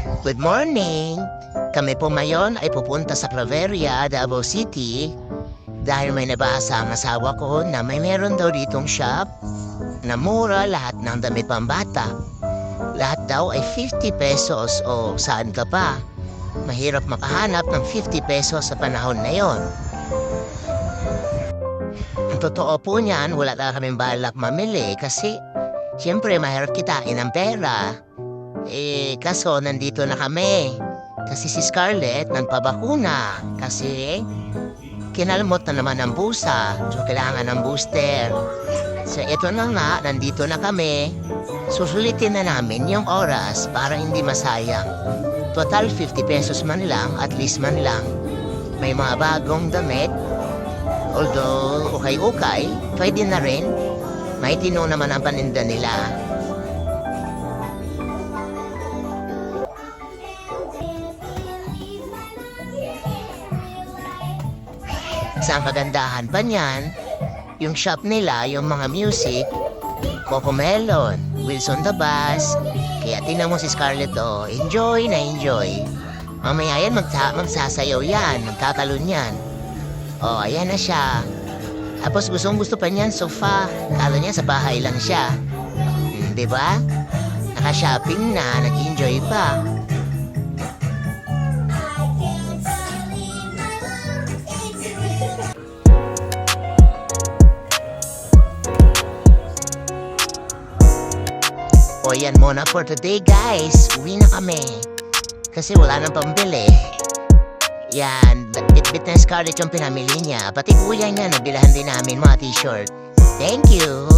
Good morning! Kami po ngayon ay pupunta sa Claveria, Davao City dahil may nabasa ang asawa ko na may meron daw ditong shop na mura lahat ng damit pambata. Lahat daw ay 50 pesos o saan ka pa. Mahirap makahanap ng 50 pesos sa panahon na yon. Ang totoo po niyan, wala na kaming balak mamili kasi siyempre mahirap kitain ang pera. Kaso nandito na kami. Kasi si Scarlett nagpabakuna. Kasi kinalmot na naman ang busa. So kailangan ng booster. So ito na nga, nandito na kami. Susulitin na namin yung oras para hindi masayang. Total 50 pesos man lang, at least man lang. May mga bagong damit. Although ukay-ukay, pwede na rin. May tino naman ang paninda nila. Sa kagandahan pa niyan, yung shop nila, yung mga music, Cocomelon, Wilson the Bass. Kaya tingnan mo si Scarlett, enjoy na enjoy. Mamaya yan, magsasayaw yan, magtatalon yan. Ayan na siya. Tapos gusto pa niyan, sofa. Kala niya sa bahay lang siya. Diba? Naka-shopping na, nag-enjoy pa. Yan muna for today, guys. Uwi na kami. Kasi wala nang pambili. Yan, bit-bit na Scarlett yung pinamili niya. Pati kuya niya, nabilahan din namin mga t-shirt. Thank you!